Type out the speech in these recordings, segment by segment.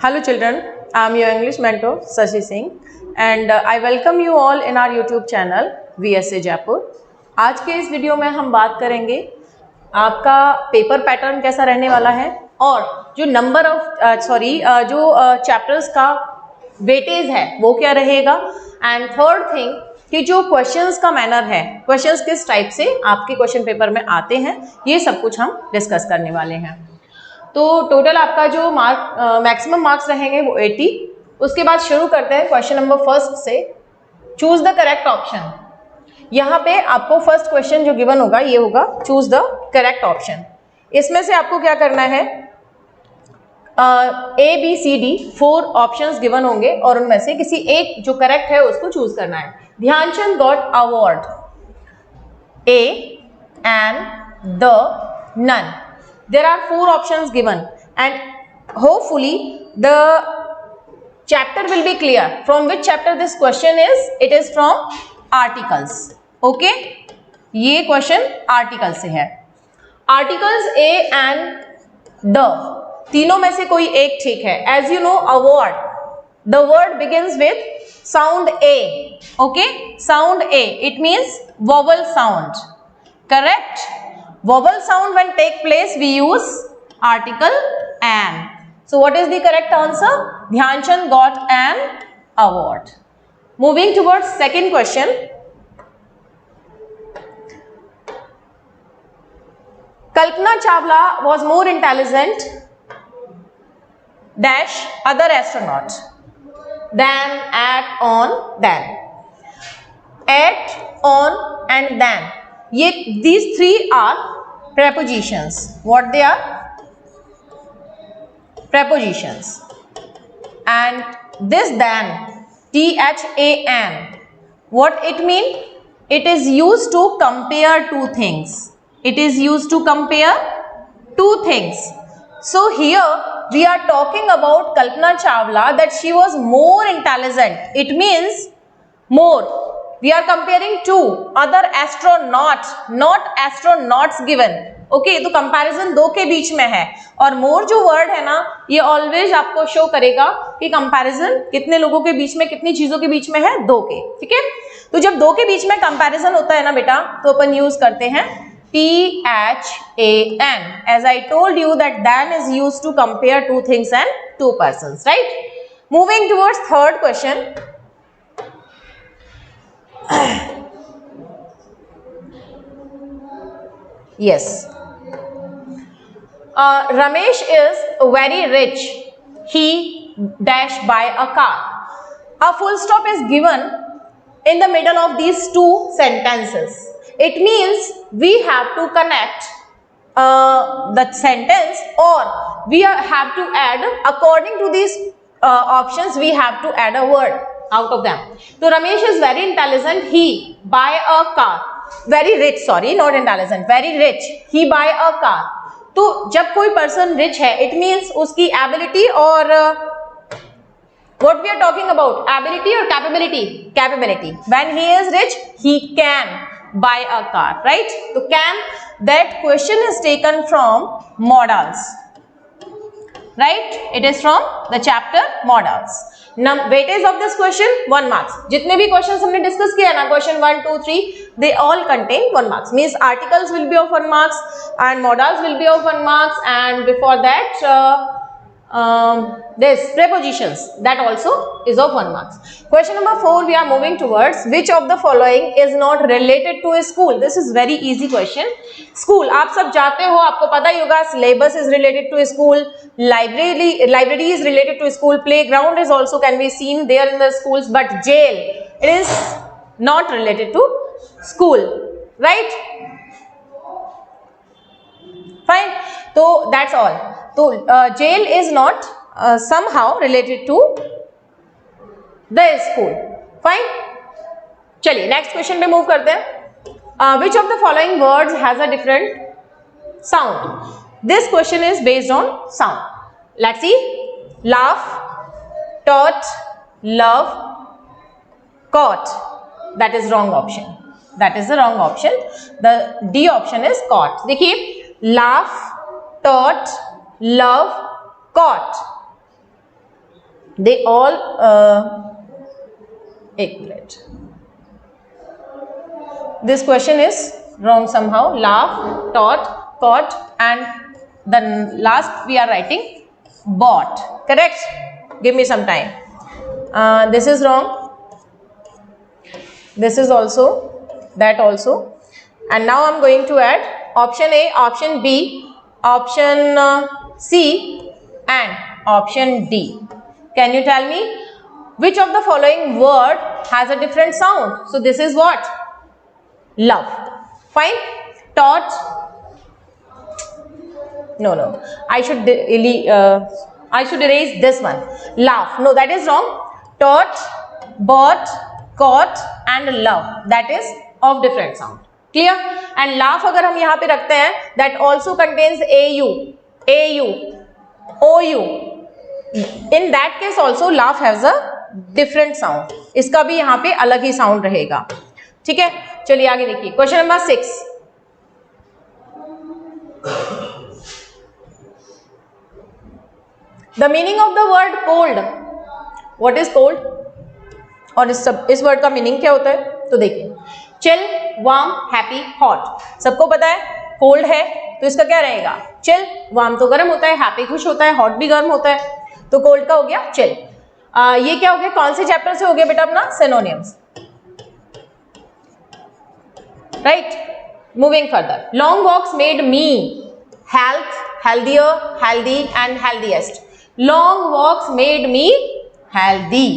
Hello children, I am your English mentor Shashi Singh and I welcome you all in our YouTube channel VSA Jaipur। आज के इस video में हम बात करेंगे आपका पेपर पैटर्न कैसा रहने वाला है और जो नंबर ऑफ जो चैप्टर्स का वेटेज है वो क्या रहेगा एंड थर्ड थिंग कि जो क्वेश्चंस का मैनर है, क्वेश्चंस किस टाइप से आपके क्वेश्चन पेपर में आते हैं, ये सब कुछ हम डिस्कस करने वाले हैं। तो टोटल आपका जो मैक्सिमम मार्क्स रहेंगे वो 80। उसके बाद शुरू करते हैं क्वेश्चन नंबर फर्स्ट से। Choose the correct option. यहाँ पे आपको फर्स्ट क्वेश्चन जो गिवन होगा ये होगा चूज द करेक्ट ऑप्शन। इसमें से आपको क्या करना है, A B C D 4 options given होंगे और उनमें से किसी एक जो करेक्ट है उसको चूज करना है। Dhyanchand got award A and the none. There are 4 options given and hopefully the chapter will be clear from which chapter this question is. It is from articles. Okay, ये question article से है। Articles A and the तीनों में से कोई एक ठीक है। As you know, award, the word begins with sound A. Okay, sound A. It means vowel sound. Correct? Vowel sound when take place we use article an. So what is the correct answer? Dhyanchand got an award. Moving towards second question. Kalpana Chawla was more intelligent dash other astronaut than, at, on, than. At, on and than. These three are prepositions. What they are? Prepositions. And this than, THAN, what it mean? It is used to compare two things. It is used to compare two things. So here we are talking about Kalpana Chawla that she was more intelligent. It means more. We are comparing two other astronauts, not astronauts given. Okay, तो comparison दो के बीच में है और मोर जो word है ना ये ऑलवेज आपको शो करेगा कि कंपैरिजन कितने लोगों के बीच में, कितनी चीजों के बीच में है, दो के। ठीक है, तो जब दो के बीच में कंपैरिजन होता है ना बेटा तो अपन यूज करते हैं THAN. As I told you that than is used to compare two things and two persons, right? Moving towards third question. Yes, Ramesh is very rich. He dash buy a car. A full stop is given in the middle of these two sentences. It means we have to connect the sentence or we have to add according to these options. We have to add a word out of them. So Ramesh is very intelligent. He buy a car. Very rich, sorry, not intelligent. Very rich. He buy a car. तो जब कोई person rich है, it means उसकी ability और what we are talking about, ability or capability? Capability. When he is rich, he can buy a car, right? तो can, that question is taken from modals, right? It is from the chapter modals. Weightage of this question 1 marks. जितने भी questions हमने discuss किया ना, question 1, 2, 3, they all contain 1 marks. Means articles will be of 1 marks and modals will be of 1 marks and before that this prepositions, that also is of 1 marks. Question number 4 we are moving towards. Which of the following is not related to a school? This is very easy question. School आप सब जाते हो, आपको पता ही होगा, syllabus is related to a school, library is related to a school, playground is also can be seen there in the schools, but jail, it is not related to school, right? Fine, so that's all. So jail is not somehow related to the school. Fine, चलिए next question पे move करते हैं. Which of the following words has a different sound? This question is based on sound. Let's see. Laugh, taught, love, caught. That is wrong option. That is the wrong option. The D option is caught. देखिए, laugh, taught, love, caught. They all, एक minute, this question is wrong somehow. Laugh, taught, caught, and the last we are writing bought. Correct? Give me some time. This is wrong. This is also, that also, and now I'm going to add option A, option B, option C, and option D. Can you tell me which of the following word has a different sound? So this is what? Love. Fine. Taught. No. I should erase this one. Laugh. No, that is wrong. Taught, bought, caught and love. That is of different sound. Clear? And laugh अगर हम यहाँ पे रखते हैं, that also contains AU, OU. In that case also laugh has a different sound. इसका भी यहाँ पे अलग ही sound रहेगा. ठीक है, चलिए आगे देखिए. Question number 6. The meaning of the word cold. What is cold? और इस वर्ड का मीनिंग क्या होता है? तो देखिए, चिल, वार्म, हैप्पी, हॉट. सबको पता है कोल्ड है तो इसका क्या रहेगा? चिल. वार्म तो गर्म होता है, हैप्पी खुश होता है, हॉट भी गर्म होता है, तो कोल्ड का हो गया चिल. ये क्या हो गया? कौन से चैप्टर से हो गया बेटा अपना? Synonyms. Right? Moving further. Long walks made me health, healthier, healthy and healthiest. Long walks made me healthy.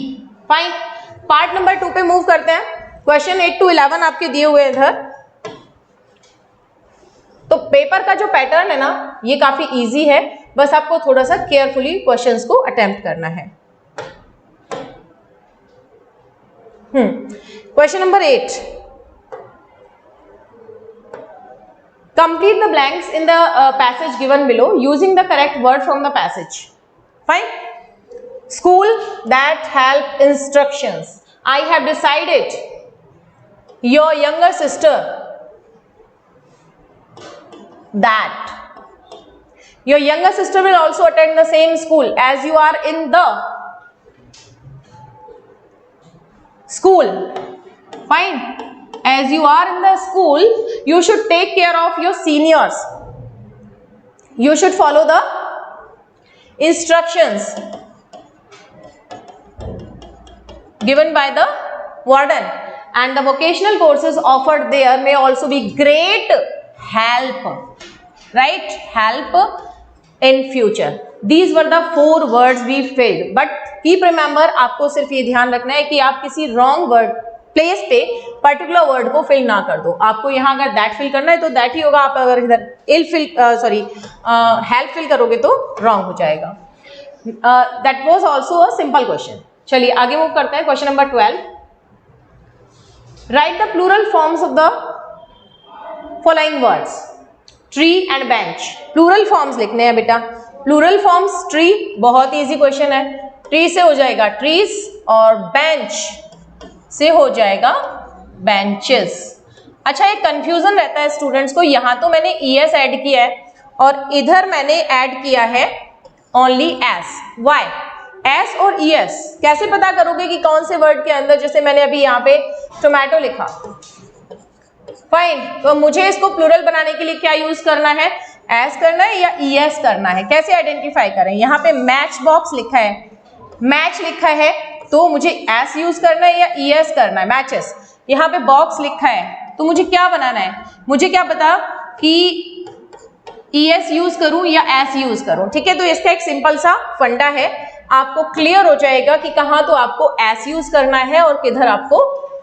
Fine. Part number 2 पे मूव करते हैं. क्वेश्चन 8 to 11 आपके दिए हुए इधर. तो पेपर का जो पैटर्न है ना, ये काफी इजी है, बस आपको थोड़ा सा केयरफुली क्वेश्चंस को अटेम्प्ट करना है. Question number 8. Complete the blanks in the passage given below using the correct word from the passage. Fine. School that help instructions. I have decided. Your younger sister. That. Your younger sister will also attend the same school as you are in the school. Fine. As you are in the school, you should take care of your seniors. You should follow the instructions given by the warden, and the vocational courses offered there may also be great help. Right? Help in future. These were the 4 words we filled. But keep remember, आपको सिर्फ ये ध्यान रखना है कि आप किसी wrong word place पे पर्टिकुलर वर्ड को फिल ना कर दो. आपको यहाँ अगर दैट फिल करना है तो दैट ही होगा. आप अगर इधर हेल्प फिल करोगे तो रॉन्ग हो जाएगा. That was also a simple question. चलिए आगे मूव करते हैं. Question number 12. Write the plural forms of the following words. Tree and bench. Plural forms लिखने हैं बेटा. प्लूरल फॉर्म्स ट्री, बहुत इजी क्वेश्चन है. ट्री से हो जाएगा ट्रीज और बेंच से हो जाएगा बेंचेस. अच्छा, एक कंफ्यूजन रहता है स्टूडेंट्स को. यहां तो मैंने ES ऐड किया है और इधर मैंने ऐड किया है ओनली S. वाई? S और ES कैसे पता करोगे कि कौन से वर्ड के अंदर? जैसे मैंने अभी यहाँ पे टोमेटो लिखा. फाइन. तो मुझे इसको प्लूरल बनाने के लिए क्या यूज करना है? S करना है या ES करना है? कैसे आइडेंटिफाई करें? यहाँ पे मैच बॉक्स लिखा है, मैच लिखा है, तो मुझे S यूज करना है या ES करना है? मैचेस. यहाँ पे बॉक्स लिखा है तो मुझे क्या बनाना है? मुझे क्या पता कि ES यूज करूं या S यूज करूं. ठीक है, तो इसका एक सिंपल सा फंडा है, आपको क्लियर हो जाएगा कि कहाँ तो आपको S यूज करना है और किधर आपको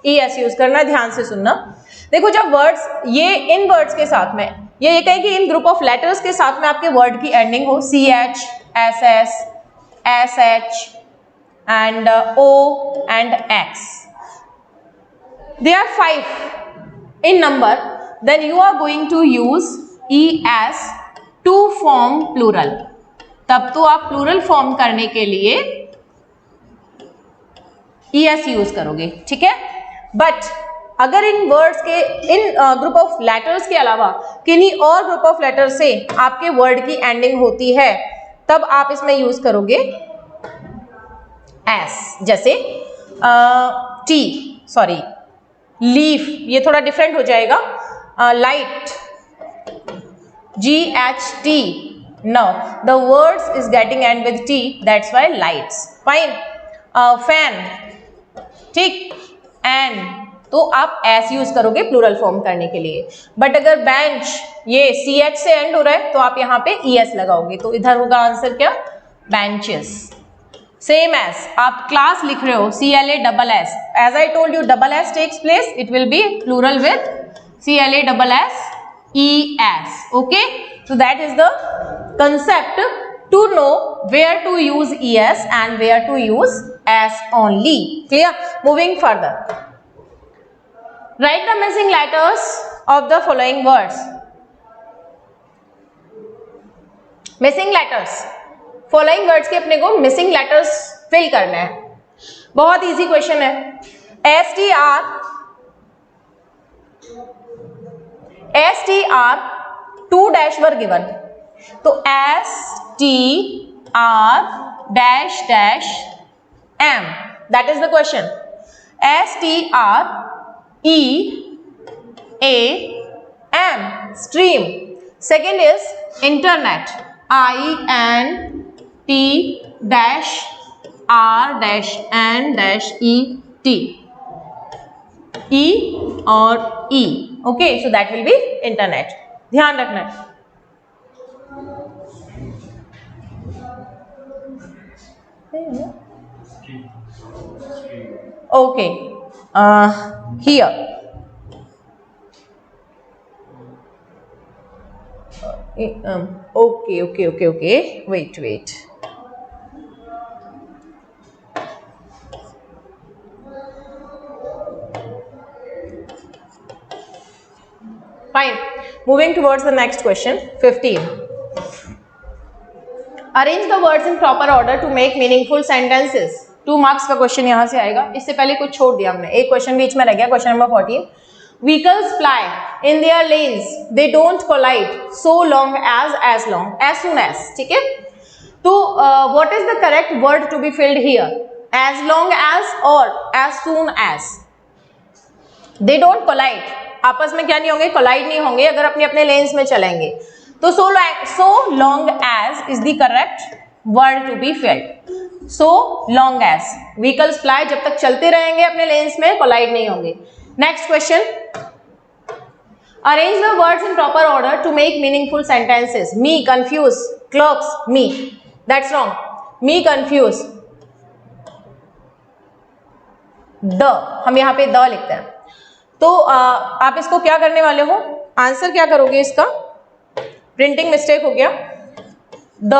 ES यूज करना है. ध्यान से सुनना. देखो, जब वर्ड्स ये इन वर्ड्स के साथ में ये कहें कि इन ग्रुप ऑफ लेटर्स के साथ में आपके वर्ड की एंडिंग हो CH, SS, SH and O and X. They are 5 in number. Then you are going to use ES to form plural. तब तो आप प्लूरल फॉर्म करने के लिए ES यूज करोगे. ठीक है, बट अगर इन वर्ड्स के इन ग्रुप ऑफ लेटर्स के अलावा किन्हीं और ग्रुप ऑफ लेटर से आपके वर्ड की एंडिंग होती है, तब आप इसमें यूज करोगे एस, जैसे टी, सॉरी लीफ, ये थोड़ा डिफरेंट हो जाएगा. Light, GHT. Now the words is getting end with T, that's why lights. Fine. Fan, ठीक. And तो आप एस यूज करोगे प्लूरल फॉर्म करने के लिए. बट अगर बेंच ये CH से एंड हो रहा है तो आप यहाँ पे ES लगाओगे, तो इधर होगा आंसर क्या, बेंचेस. सेम एज आप क्लास लिख रहे हो CLASS, as I told you double S takes place, it will be plural with CLASS ES. Okay, so that is the concept to know where to use ES and where to use S only. Clear? Moving further. Write the missing letters of the following words. Missing letters. Following words के अपने को missing letters fill करना है. बहुत easy question है. STR 2 dash were given. तो STR dash dash M. That is the question. STREAM, stream. Second is internet. INT dash R dash N dash ET. E और E. Okay, so that will be internet. ध्यान रखना. Okay, here. Okay. Wait. Fine. Moving towards the next question, 15. Arrange the words in proper order to make meaningful sentences. 2 marks का question यहाँ से आएगा. इससे पहले कुछ छोड़ दिया हमने, एक क्वेश्चन बीच में रह गया, question number 14. Vehicles fly in their lanes. They don't collide so long as soon as. ठीक है. तो what is the correct word to be filled here? As long as or as soon as? They don't collide. आपस में क्या नहीं होंगे, collide नहीं होंगे अगर अपने अपने लेन्स में चलेंगे. तो so long as is the correct word to be filled. So long as vehicles fly, जब तक चलते रहेंगे अपने लेन्स में, कोलाइड नहीं होंगे. Next question. Arrange the words in proper order to make meaningful sentences. Me confuse, clerks, me. That's wrong. Me confuse. The, हम यहाँ पे the लिखते हैं. तो आप इसको क्या करने वाले हो, आंसर क्या करोगे इसका, प्रिंटिंग मिस्टेक हो गया. The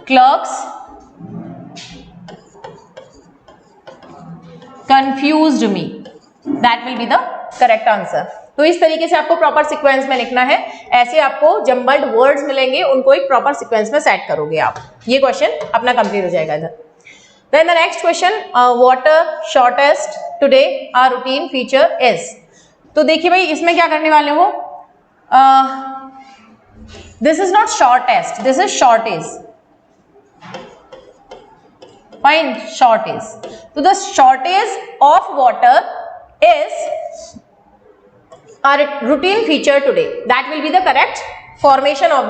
clerks confused me, that will be the correct answer. तो इस तरीके से आपको प्रॉपर सीक्वेंस में लिखना है. ऐसे आपको जम्बल्ड वर्ड्स मिलेंगे, उनको एक प्रॉपर सीक्वेंस में सेट करोगे आप. ये क्वेश्चन अपना कंप्लीट हो जाएगा इधर. Then the next question, water shortest today our routine feature is. तो देखिए भाई इसमें क्या करने वाले हो, this is not shortest, this is shortage. Fine, shortage. So the shortage of water is our routine feature today. That will be the correct formation of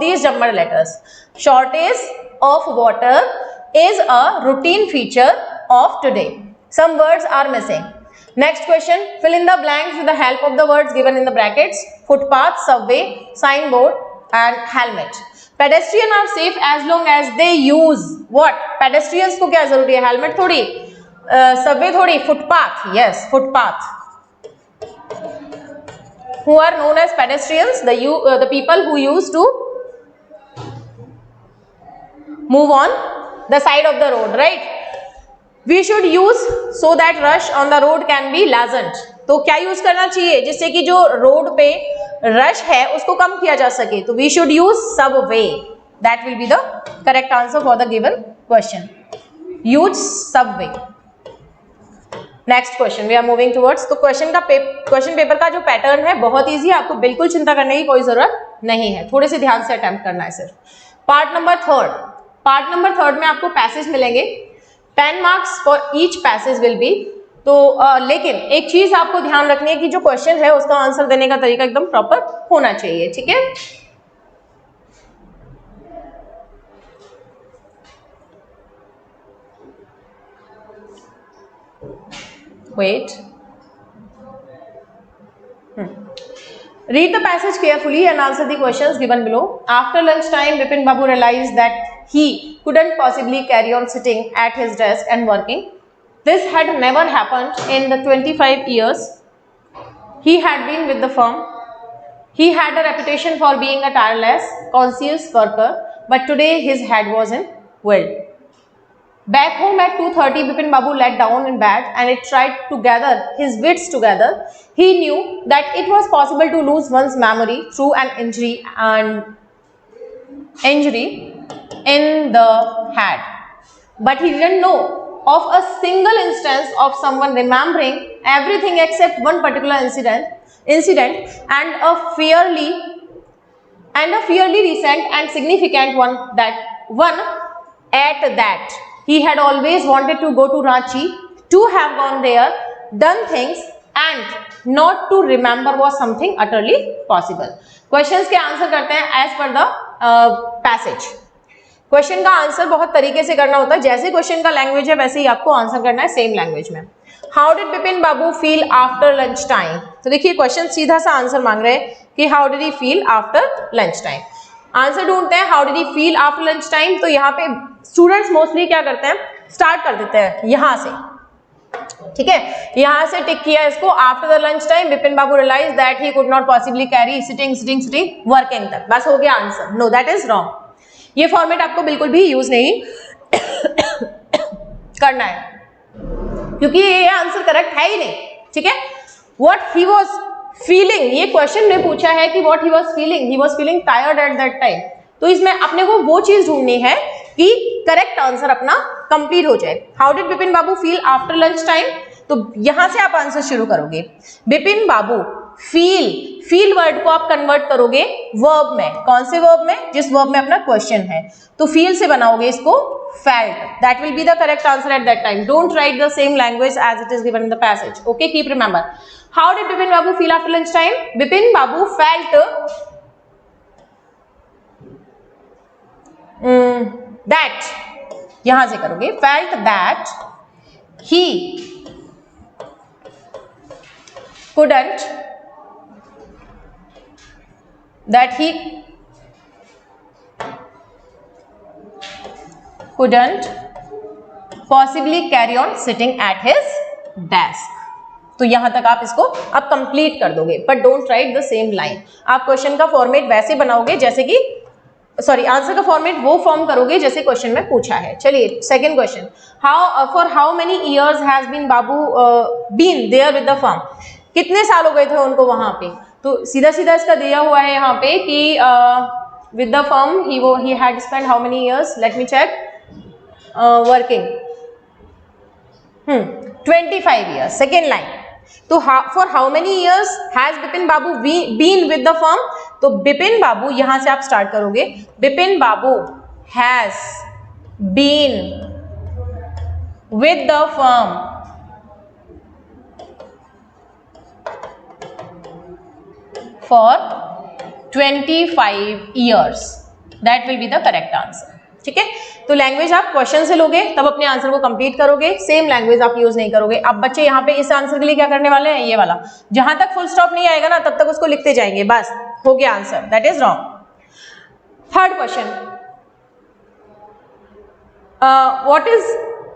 these jumbled letters. Shortage of water is a routine feature of today. Some words are missing. Next question, fill in the blanks with the help of the words given in the brackets. Footpath, subway, signboard and helmet. Pedestrians are safe as long as they use what? Pedestrians को क्या जरूरी है, helmet थोड़ी, subway थोड़ी, footpath. Yes, footpath. Who are known as pedestrians? The people who used to move on the side of the road, right? We should use so that rush on the road can be lessened. तो क्या use करना चाहिए जिससे कि जो road पे rush है उसको कम किया जा सके, तो we should use subway. That will be the correct answer for the given question. Use subway. Next question we are moving towards. तो क्वेश्चन पेपर का जो पैटर्न है बहुत इजी है, आपको बिल्कुल चिंता करने की कोई जरूरत नहीं है, थोड़े से ध्यान से अटेम्प्ट करना है सिर्फ. Part number 3. पार्ट नंबर 3 में आपको पैसेज मिलेंगे, 10 marks for each passage will be. तो लेकिन एक चीज आपको ध्यान रखनी है कि जो क्वेश्चन है उसका आंसर देने का तरीका एकदम प्रॉपर होना चाहिए, ठीक है। Wait. Read the passage carefully and answer the questions given below. After lunchtime, Bipin Babu realized that he couldn't possibly carry on sitting at his desk and working. This had never happened in the 25 years he had been with the firm. He had a reputation for being a tireless, conscientious worker, but today his head was in wild. Back home at 2:30, Bipin Babu laid down in bed and it tried to gather his wits together. He knew that it was possible to lose one's memory through an injury in the head, but he didn't know of a single instance of someone remembering everything except one particular incident and a fairly recent and significant one. At that he had always wanted to go to Ranchi, to have gone there, done things, and not to remember was something utterly possible. Questions के answer करते हैं as per the passage. Question का answer बहुत तरीके से करना होता है, जैसे क्वेश्चन का लैंग्वेज है वैसे ही आपको आंसर करना है सेम लैंग्वेज में। How did Bipin Babu feel after lunch time? तो देखिए क्वेश्चन सीधा सा आंसर मांग रहे हैं कि how did he feel after lunch time. Answer ढूंढते हैं how did he feel after lunch time. तो यहाँ पे स्टूडेंट्स मोस्टली क्या करते हैं, स्टार्ट कर देते हैं यहाँ से, ठीक है, यहाँ से टिक किया इसको। After the lunch time Bipin Babu realise that he could not possibly carry sitting working तक, बस हो गया answer. No, that is wrong. ये फॉर्मेट आपको बिल्कुल भी यूज नहीं करना है क्योंकि ये आंसर करेक्ट है ही नहीं, ठीक है। व्हाट ही वाज फीलिंग, ये क्वेश्चन ने पूछा है कि what he was feeling tired at that time. तो इसमें अपने को वो चीज ढूंढनी है कि करेक्ट आंसर अपना कंप्लीट हो जाए। How did Bipin Babu feel after lunch time? तो यहां से आप आंसर शुरू करोगे। बिपिन बाबू फील वर्ड को आप कन्वर्ट करोगे वर्ब में। कौन से वर्ब में? जिस वर्ब में अपना क्वेश्चन है। तो फील से बनाओगे इसको felt. That will be the correct answer at that time. Don't write the same language as it is given in the passage. Okay, keep remember. How did Bipin Babu feel after lunch time? Bipin Babu felt that, यहां से करोगे felt that he couldn't possibly carry on sitting at his desk। तो यहां तक आप इसको अब complete कर दोगे, but don't write the same line. आप क्वेश्चन का फॉर्मेट वैसे बनाओगे जैसे कि आंसर का फॉर्मेट वो फॉर्म करोगे जैसे क्वेश्चन में पूछा है। चलिए second question, for how many years has been Babu been there with the firm? कितने साल हो गए थे उनको वहां पे? तो सीधा सीधा इसका दिया हुआ है यहाँ पे कि with the firm he had spend how many years, let me check, working 25 years। Second line, तो for how many years has Bipin Babu been with the firm? तो बिपिन बाबू यहां से आप स्टार्ट करोगे। Bipin Babu has been with the firm for 25 years। That will be the correct answer, ठीक है। तो language आप क्वेश्चन से लोगे तब अपने आंसर को कंप्लीट करोगे, सेम लैंग्वेज आप यूज नहीं करोगे। अब बच्चे यहाँ पे इस आंसर के लिए क्या करने वाले हैं, ये वाला, जहां तक फुल स्टॉप नहीं आएगा ना तब तक उसको लिखते जाएंगे, बस हो गया answer. That is wrong. Third question,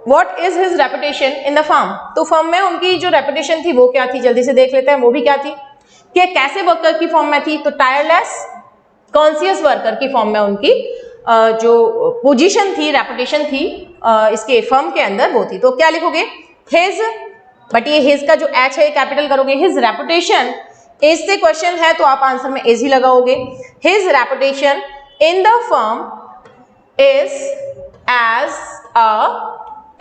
what is his reputation in the firm? तो फर्म में उनकी जो रेपुटेशन थी वो क्या थी, जल्दी से देख लेते हैं। वो भी क्या थी कि कैसे वर्कर की फॉर्म में थी? तो टायरलेस कॉन्शियस वर्कर की फॉर्म में उनकी जो पोजीशन थी, रेपुटेशन थी इसके फर्म के अंदर वो थी। तो क्या लिखोगे? हिज, बट ये हिज का जो एच है कैपिटल करोगे। हिज रेपुटेशन, इज से क्वेश्चन है तो आप आंसर में इज ही लगाओगे। His reputation in the firm is as a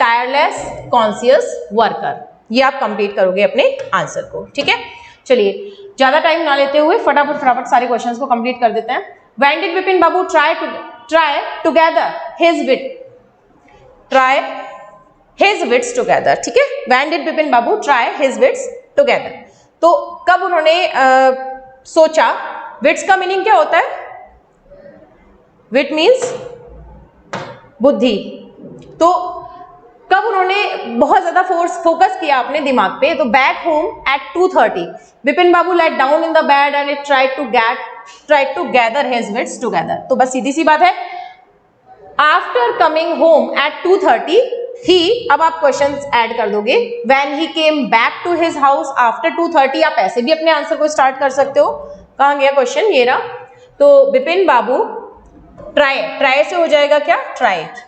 tireless conscious worker. ये आप कंप्लीट करोगे अपने आंसर को, ठीक है। चलिए ज्यादा टाइम ना लेते हुए फटाफट सारे क्वेश्चंस को कंप्लीट कर देते हैं। When did Bipin Babu try to try together his wit, try his wits together, ठीक है। When did Bipin Babu try his wits together, तो कब उन्होंने सोचा। विट्स का मीनिंग क्या होता है? विट मीन्स बुद्धि। तो कब उन्होंने बहुत ज्यादा फोकस किया अपने दिमाग पे, तो back home at 2:30 Bipin Babu let down in the bed and it tried to gather his wits together. तो बस सीधी सी बात है, आफ्टर कमिंग होम एट 2:30 ही, अब आप क्वेश्चंस ऐड कर दोगे, when he came back to his house after 2:30। आप ऐसे भी अपने आंसर को स्टार्ट कर सकते हो। कहाँ गया क्वेश्चन? ये रहा। तो बिपिन बाबू ट्राई से हो जाएगा क्या? Tried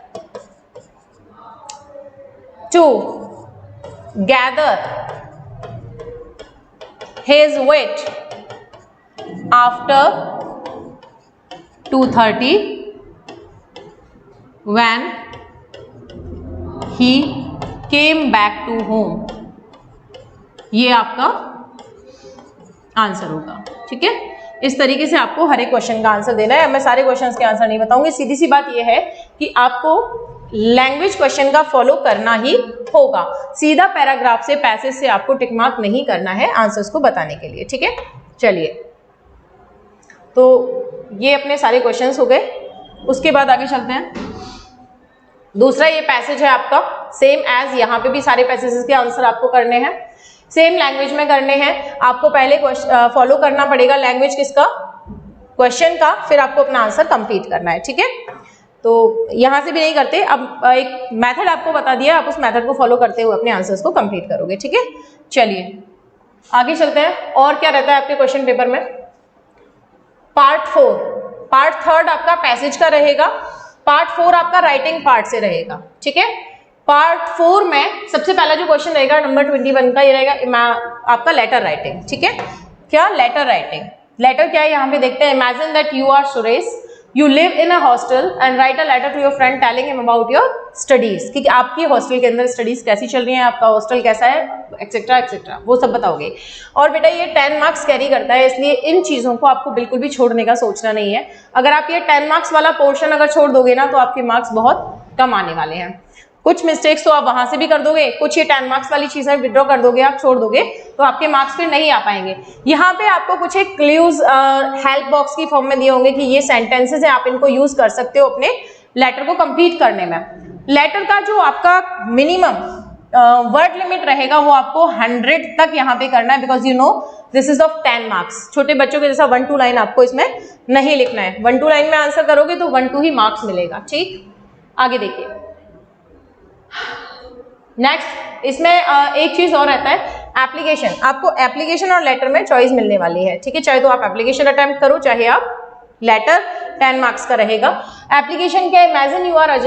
to gather his wit after 2:30 when he came back to home। ये आपका आंसर होगा, ठीक है। इस तरीके से आपको हर एक क्वेश्चन का आंसर देना है। मैं सारे क्वेश्चंस के आंसर नहीं बताऊंगी। सीधी सी बात यह है कि आपको लैंग्वेज क्वेश्चन का फॉलो करना ही होगा। सीधा पैराग्राफ से, पैसेज से आपको टिक मार्क नहीं करना है आंसर्स को बताने के लिए, ठीक है। चलिए, तो ये अपने सारे क्वेश्चंस हो गए। उसके बाद आगे चलते हैं। दूसरा ये पैसेज है आपका, सेम एज यहाँ पे भी सारे पैसेजेस के आंसर आपको करने हैं, सेम लैंग्वेज में करने हैं। आपको पहले फॉलो करना पड़ेगा लैंग्वेज किसका? क्वेश्चन का, फिर आपको अपना आंसर कंप्लीट करना है, ठीक है। तो यहां से भी नहीं करते, अब एक मेथड आपको बता दिया, आप उस मेथड को फॉलो करते हुए अपने आंसर्स को कंप्लीट करोगे, ठीक है। चलिए आगे चलते हैं। और क्या रहता है आपके क्वेश्चन पेपर में? पार्ट 4, पार्ट 3 आपका पैसेज का रहेगा, पार्ट 4 आपका राइटिंग पार्ट से रहेगा, ठीक है। पार्ट 4 में सबसे पहला जो क्वेश्चन रहेगा नंबर 21 का, ये रहेगा आपका लेटर राइटिंग, ठीक है। क्या? Letter writing. लेटर क्या है यहाँ पे देखते हैं। Imagine that you are Suresh, you live in a hostel and write a letter to your friend telling him about your studies, कि आपकी हॉस्टल के अंदर स्टडीज कैसी चल रही हैं, आपका हॉस्टल कैसा है, एक्सेट्रा एक्सेट्रा, वो सब बताओगे। और बेटा ये 10 मार्क्स कैरी करता है, इसलिए इन चीजों को आपको बिल्कुल भी छोड़ने का सोचना नहीं है। अगर आप ये 10 मार्क्स वाला पोर्शन अगर छोड़ दोगे ना, तो आपके मार्क्स बहुत कम आने वाले हैं। कुछ मिस्टेक्स तो आप वहां से भी कर दोगे, कुछ ये 10 मार्क्स वाली चीजें विड्रॉ कर दोगे, आप छोड़ दोगे, तो आपके मार्क्स फिर नहीं आ पाएंगे। यहाँ पे आपको कुछ एक क्लूज हेल्प बॉक्स की फॉर्म में दिए होंगे कि ये सेंटेंसेस हैं, आप इनको यूज कर सकते हो अपने लेटर को कंप्लीट करने में। लेटर का जो आपका मिनिमम वर्ड लिमिट रहेगा वो आपको 100 तक यहाँ पे करना है, because you know this is of 10 marks. छोटे बच्चों के जैसा 1-2 लाइन आपको इसमें नहीं लिखना है। 1-2 लाइन में आंसर करोगे तो 1-2 ही मार्क्स मिलेगा, ठीक। आगे देखिए नेक्स्ट, इसमें एक चीज और रहता है, एप्लीकेशन। आपको एप्लीकेशन और लेटर में चॉइस मिलने वाली है, ठीक है। चाहे तो आप एप्लीकेशन अटेम्प्ट करो, चाहे आप लेटर, 10 मार्क्स का रहेगा। एप्लीकेशन क्या? Imagine you are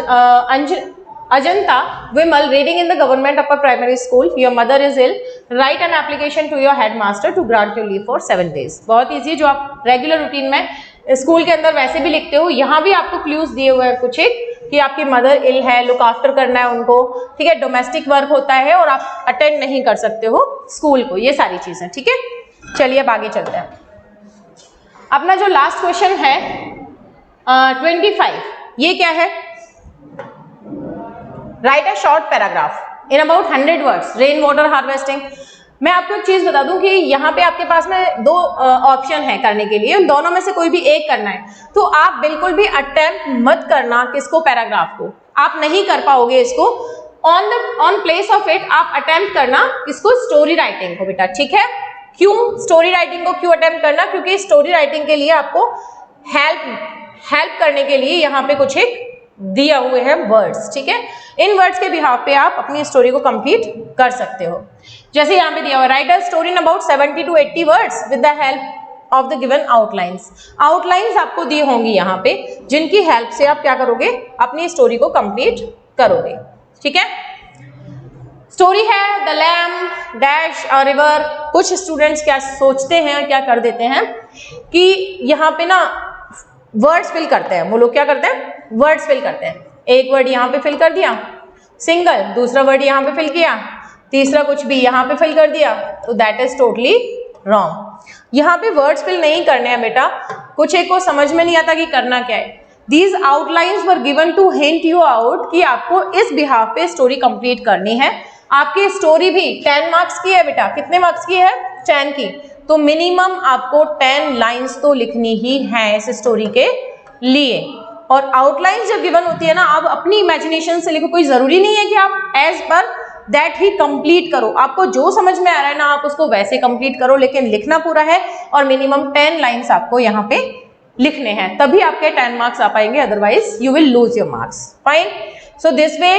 Ajanta Vimal reading in the government upper primary school. Your mother is ill. Write an application to your headmaster to grant you leave for 7 days. बहुत easy, जो आप regular routine में school के अंदर वैसे भी लिखते हो। यहाँ भी आपको क्लूज दिए हुए हैं कुछ एक, कि आपकी मदर इल है, लुक आफ्टर करना है उनको, ठीक है, डोमेस्टिक वर्क होता है और आप अटेंड नहीं कर सकते हो स्कूल को, ये सारी चीजें, ठीक है। चलिए अब आगे चलते हैं। अपना जो लास्ट क्वेश्चन है 25, ये क्या है? Right a short paragraph in about 100 words rain water harvesting. मैं आपको एक चीज बता दूं कि यहाँ पे आपके पास में 2 ऑप्शन है करने के लिए, उन दोनों में से कोई भी एक करना है। तो आप बिल्कुल भी अटेम्प्ट मत करना किसको, पैराग्राफ को, आप नहीं कर पाओगे इसको। ऑन प्लेस ऑफ इट आप अटेम्प्ट करना किसको, स्टोरी राइटिंग को बेटा, ठीक है। क्यों स्टोरी राइटिंग को क्यों अटेम्प्ट करना? क्योंकि स्टोरी राइटिंग के लिए आपको हेल्प करने के लिए यहाँ पे कुछ एक दिया हुए हैं वर्ड्स, ठीक है। इन वर्ड्स के बिहाफ पे आप अपनी स्टोरी को कंप्लीट कर सकते हो। जैसे यहाँ पे दिया हुआ, right a story in about 70 to 80 words with the help of the given outlines. Outlines आपको दी होंगी यहाँ पे, जिनकी हेल्प से आप क्या करोगे, अपनी स्टोरी को कंप्लीट करोगे, ठीक है। स्टोरी है the lamp dash a river. कुछ स्टूडेंट्स क्या सोचते हैं, क्या कर देते हैं कि यहाँ पे ना वर्ड्स फिल करते हैं। वो लोग क्या करते हैं, वर्ड्स फिल करते हैं। एक वर्ड यहाँ पे फिल कर दिया सिंगल, दूसरा वर्ड यहाँ पे फिल किया, तीसरा कुछ भी यहाँ पे फिल कर दिया, तो दैट इज टोटली रॉन्ग। यहाँ पे वर्ड्स फिल नहीं करने हैं बेटा। कुछ एक को समझ में नहीं आता कि करना क्या है। These outlines were given to hint you out कि आपको इस बिहाफ पे स्टोरी कंप्लीट करनी है। आपकी स्टोरी भी 10 मार्क्स की है बेटा, कितने मार्क्स की है? 10 की। तो मिनिमम आपको 10 लाइंस तो लिखनी ही है इस स्टोरी के लिए। और आउटलाइन जब गिवन होती है ना, आप अपनी इमेजिनेशन से लिखो, कोई जरूरी नहीं है कि आप as per that he complete करो, आपको जो समझ में आ रहा है ना आप उसको वैसे कंप्लीट करो, लेकिन लिखना पूरा है और मिनिमम 10 लाइंस आपको यहाँ पे लिखने हैं, तभी आपके 10 मार्क्स आ पाएंगे, otherwise you will lose your marks. Fine. So this way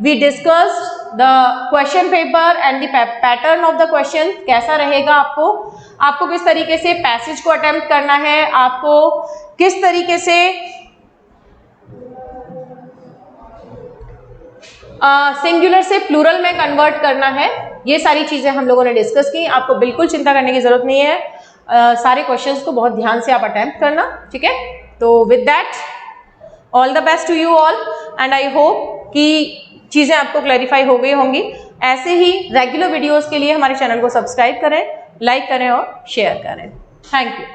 we discussed the question paper and the pattern of the question. कैसा रहेगा आपको किस तरीके से पैसेज को अटेम्प्ट करना है, आपको किस तरीके से सिंगुलर से प्लूरल में कन्वर्ट करना है, ये सारी चीजें हम लोगों ने डिस्कस की। आपको बिल्कुल चिंता करने की जरूरत नहीं है, सारे क्वेश्चंस को बहुत ध्यान से आप अटेम्प्ट करना, ठीक है। तो with that all the best to you all and I hope कि चीजें आपको क्लैरिफाई हो गई होंगी। ऐसे ही रेगुलर वीडियोस के लिए हमारे चैनल को सब्सक्राइब करें, लाइक करें और शेयर करें। Thank you.